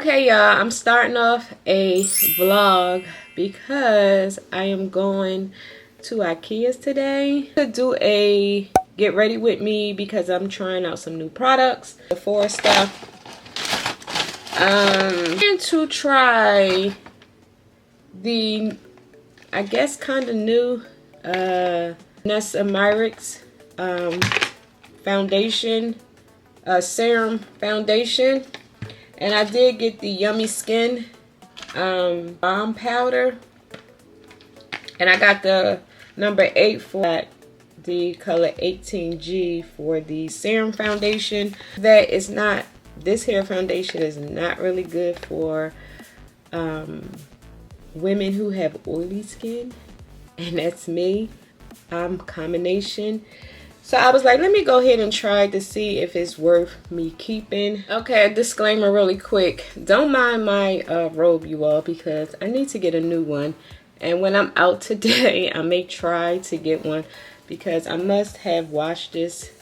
Okay, y'all, I'm starting off a vlog because I am going to Ikea's today to do a get ready with me because I'm trying out some new products for stuff. And to try the, I guess, kind of new Nessa Myricks foundation, serum foundation. And I did get the Yummy Skin balm powder. And I got the number 8 for the color 18G for the serum foundation. That is not, this hair foundation is not really good for women who have oily skin. And that's me. I'm combination. So I was like, let me go ahead and try to see if it's worth me keeping. Okay, a disclaimer really quick. Don't mind my robe, you all, because I need to get a new one. And when I'm out today, I may try to get one because I must have washed this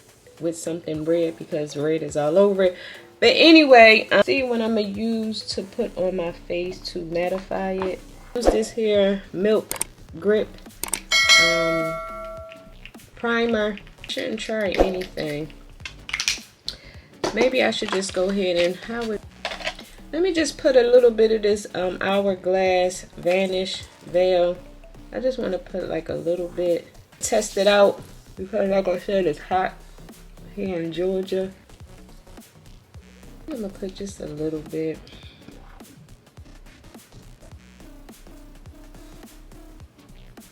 with something red because red is all over it. But anyway, see what I'm going to use to put on my face to mattify it. Use this here Milk Grip primer. Shouldn't try anything. Maybe I should just go ahead and let me just put a little bit of this Hourglass Vanish Veil. I just want to put like a little bit, test it out because like I said, it's hot here in Georgia. I'm gonna put just a little bit.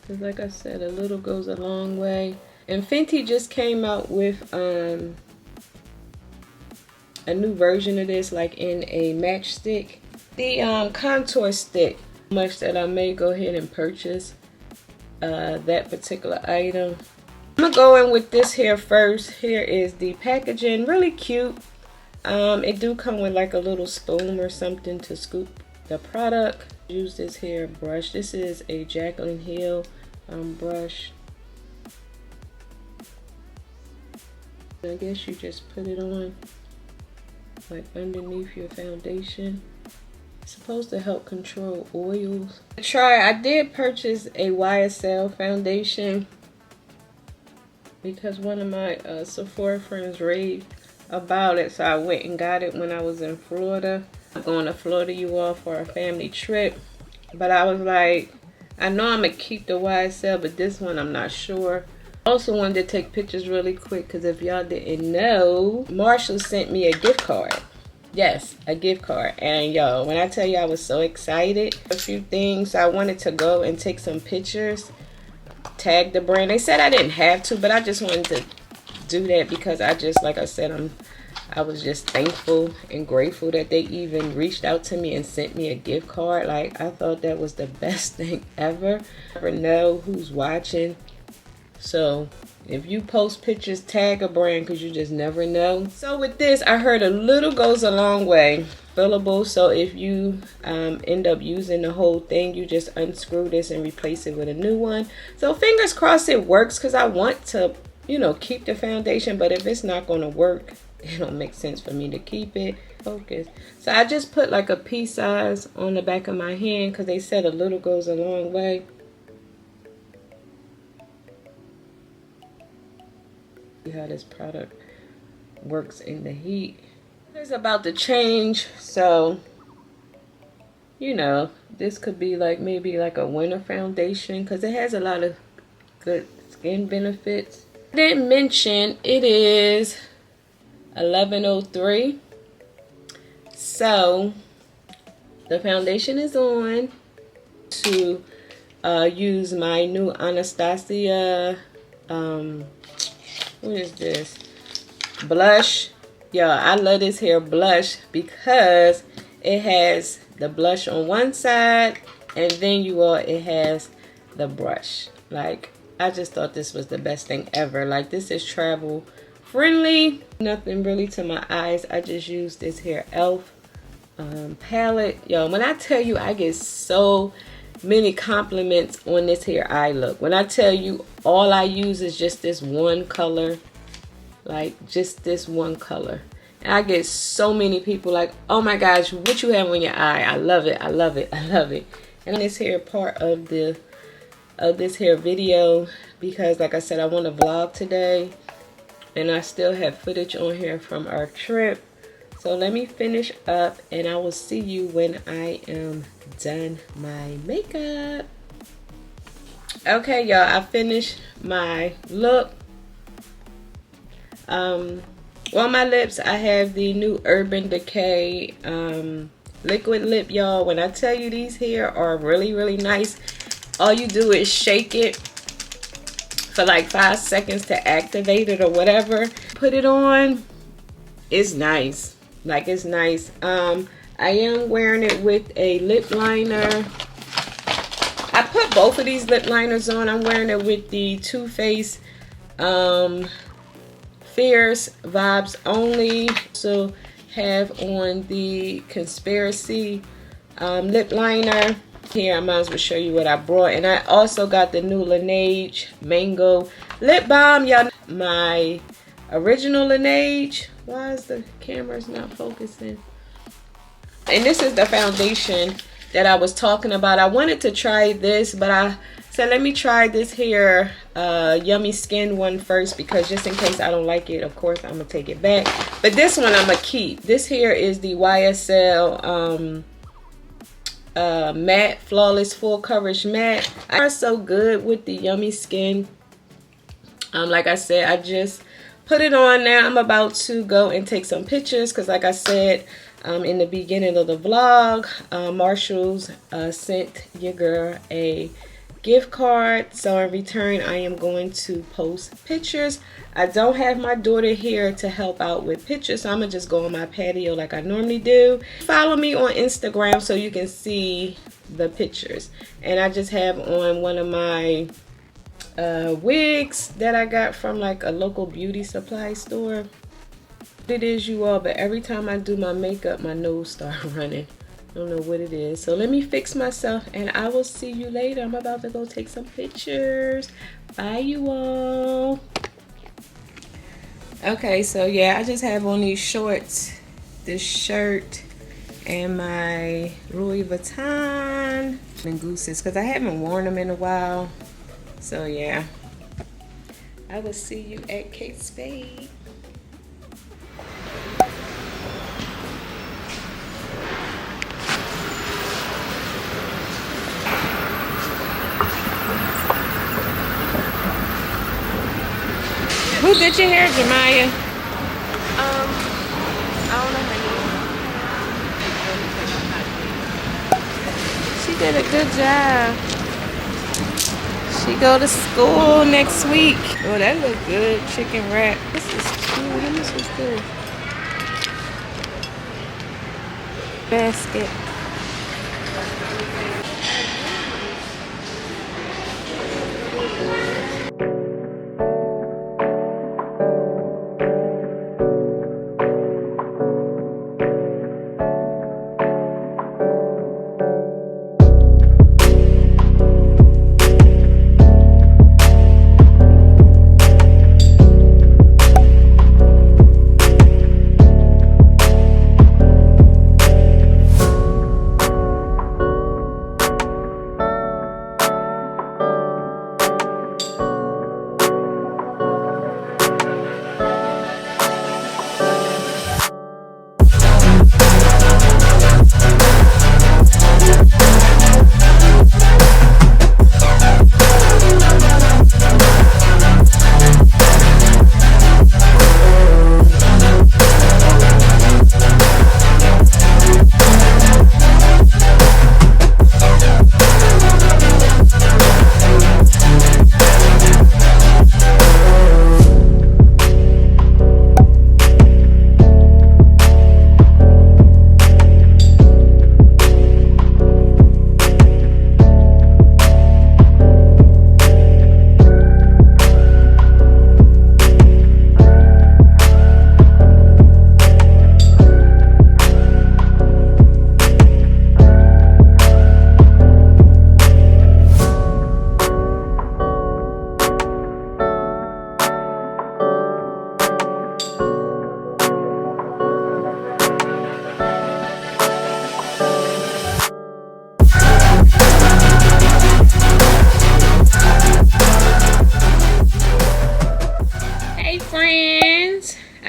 Because like I said, a little goes a long way. And Fenty just came out with a new version of this, like in a matchstick. The contour stick, much that I may go ahead and purchase that particular item. I'm gonna go in with this here first. Here is the packaging, really cute. It do come with like a little spoon or something to scoop the product. Use this here brush. This is a Jaclyn Hill brush. I guess you just put it on like underneath your foundation. It's supposed to help control oils. I did purchase a YSL foundation because one of my Sephora friends raved about it, so I went and got it when I was in Florida. I'm going to Florida, you all, for a family trip, but I was like, I know I'm gonna keep the YSL, but this one I'm not sure. Also wanted to take pictures really quick because if y'all didn't know, Marshall sent me a gift card. Yes, a gift card. And yo, when I tell you I was so excited, a few things, I wanted to go and take some pictures, tag the brand. They said I didn't have to, but I just wanted to do that because I just, like I said, I was just thankful and grateful that they even reached out to me and sent me a gift card. Like, I thought that was the best thing ever. Never know who's watching. So if you post pictures, tag a brand because you just never know. So with this, I heard a little goes a long way. Fillable, so if you end up using the whole thing, you just unscrew this and replace it with a new one. So fingers crossed it works because I want to, you know, keep the foundation. But if it's not going to work, it don't make sense for me to keep it. Focus. So I just put like a pea size on the back of my hand because they said a little goes a long way. See how this product works in the heat. It's about to change, so you know, this could be like maybe like a winter foundation because it has a lot of good skin benefits. I didn't mention it is 11:03, so the foundation is on. To use my new Anastasia what is this blush. Yeah, I love this hair blush because it has the blush on one side and then it has the brush. Like, I just thought this was the best thing ever. Like, this is travel friendly, nothing really to my eyes. I just use this here elf palette. Yo, when I tell you, I get so many compliments on this here eye look. When I tell you all I use is just this one color, like just this one color, And I get so many people like, oh my gosh, what you have on your eye? I love it, I love it, I love it. And this here part of this here video, because like I said, I want to vlog today. And I still have footage on here from our trip. So let me finish up and I will see you when I am done my makeup. Okay, y'all, I finished my look. On my lips, I have the new Urban Decay liquid lip, y'all. When I tell you these here are really, really nice, all you do is shake it for like 5 seconds to activate it or whatever. Put it on. It's nice. Like, it's nice. I am wearing it with a lip liner. I put both of these lip liners on. I'm wearing it with the Too Faced Fierce Vibes Only. So have on the Conspiracy lip liner. Here, I might as well show you what I brought. And I also got the new Laneige Mango Lip Balm. Y'all, my original Laneige. Why is the camera's not focusing? And this is the foundation that I was talking about. I wanted to try this, but I said, let me try this here Yummy Skin one first, because just in case I don't like it, of course, I'm going to take it back. But this one I'm going to keep. This here is the YSL matte flawless full coverage matte. I'm so good with the Yummy Skin. Like I said, I just put it on now. I'm about to go and take some pictures because, like I said in the beginning of the vlog, Marshall's sent your girl a gift card. So in return, I am going to post pictures. I don't have my daughter here to help out with pictures, so I'm gonna just go on my patio like I normally do. Follow me on Instagram so you can see the pictures. And I just have on one of my wigs that I got from like a local beauty supply store. It is, you all, but every time I do my makeup, my nose starts running. I don't know what it is. So let me fix myself and I will see you later. I'm about to go take some pictures. Bye, you all. Okay, so yeah, I just have on these shorts, this shirt, and my Louis Vuitton and gooses because I haven't worn them in a while. So yeah, I will see you at Kate Spade. Who did your hair, Jemiah? I don't know her name. She did a good job. She go to school next week. Oh, that look good. Chicken wrap. This is cool. This is good. Basket.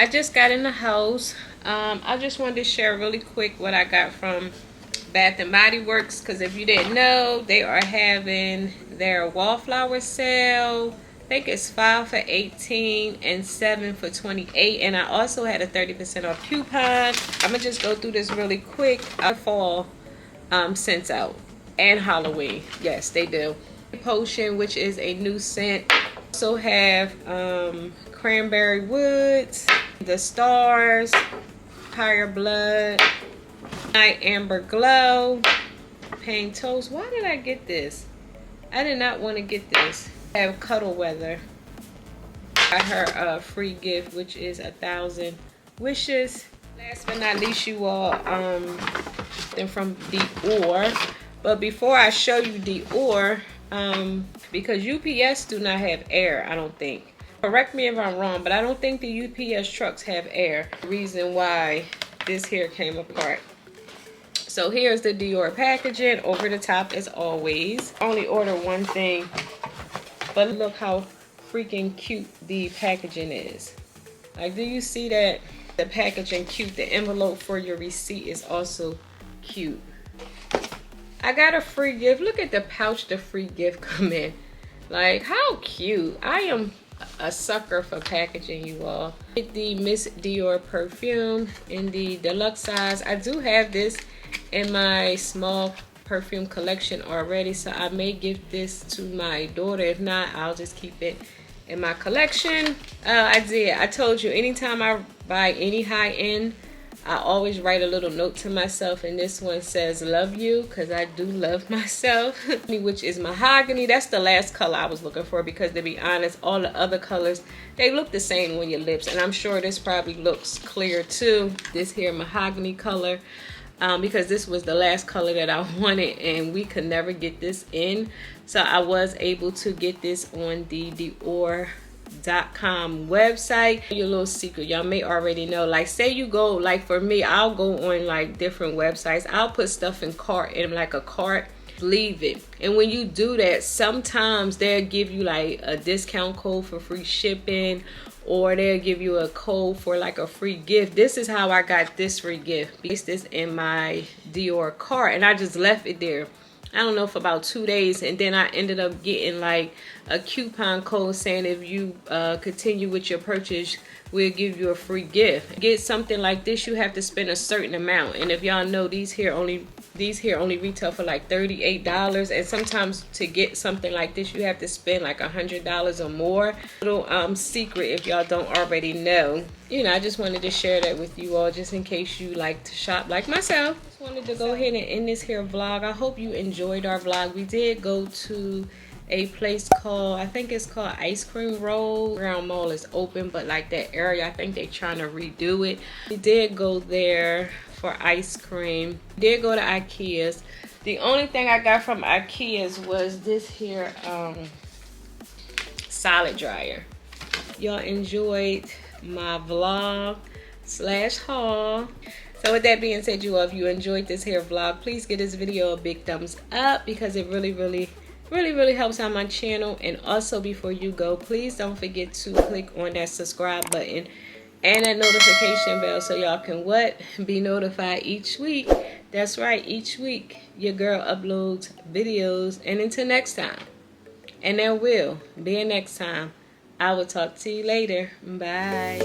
I just got in the house. I just wanted to share really quick what I got from Bath and Body Works, because if you didn't know, they are having their wallflower sale. I think it's 5 for $18 and 7 for $28, and I also had a 30% off coupon. I'm gonna just go through this really quick. Fall scents out, and Halloween. Yes, they do. Potion, which is a new scent. Also have Cranberry Woods, The Stars, Higher Blood, Night Amber Glow, Pain Toast. Why did I get this? I did not want to get this. I have Cuddle Weather. Got her a free gift, which is 1,000 wishes. Last but not least, you all, then from DIOR. But before I show you DIOR, because UPS do not have air, I don't think. Correct me if I'm wrong, but I don't think the UPS trucks have air. Reason why this here came apart. So here's the DIOR packaging, over the top as always. Only order one thing, but look how freaking cute the packaging is. Like, do you see that? The packaging cute. The envelope for your receipt is also cute. I got a free gift. Look at the pouch the free gift come in. Like, how cute. I am a sucker for packaging, you all. Get the Miss DIOR perfume in the deluxe size. I do have this in my small perfume collection already, so I may give this to my daughter. If not, I'll just keep it in my collection. I told you, anytime I buy any high-end, I always write a little note to myself, and this one says love you, because I do love myself. Which is mahogany. That's the last color I was looking for, because to be honest, all the other colors, they look the same on your lips, and I'm sure this probably looks clear too. This here mahogany color, because this was the last color that I wanted, and we could never get this in, so I was able to get this on the DIOR.com website. Your little secret, y'all may already know. Like, say you go, like for me, I'll go on like different websites. I'll put stuff in cart, in like a cart, leave it, and when you do that, sometimes they'll give you like a discount code for free shipping, or they'll give you a code for like a free gift. This is how I got this free gift. Placed this in my DIOR cart, and I just left it there, I don't know, for about 2 days, and then I ended up getting like a coupon code saying if you continue with your purchase, we'll give you a free gift. Get something like this, you have to spend a certain amount, and if y'all know, these here only retail for like $38, and sometimes to get something like this, you have to spend like $100 or more. Little secret if y'all don't already know. You know, I just wanted to share that with you all, just in case you like to shop like myself. Just wanted to go ahead and end this here vlog. I hope you enjoyed our vlog. We did go to a place called, I think it's called Ice Cream Roll. Ground Mall is open, but like that area, I think they're trying to redo it. We did go there for ice cream. We did go to Ikea's. The only thing I got from Ikea's was this here solid dryer. Y'all enjoyed my vlog / haul. So with that being said, you all, if you enjoyed this here vlog, please give this video a big thumbs up, because it really helps out my channel. And also, before you go, please don't forget to click on that subscribe button and that notification bell, so y'all can be notified each week. That's right, each week your girl uploads videos. And until next time, and there will be a next time, I will talk to you later. Bye.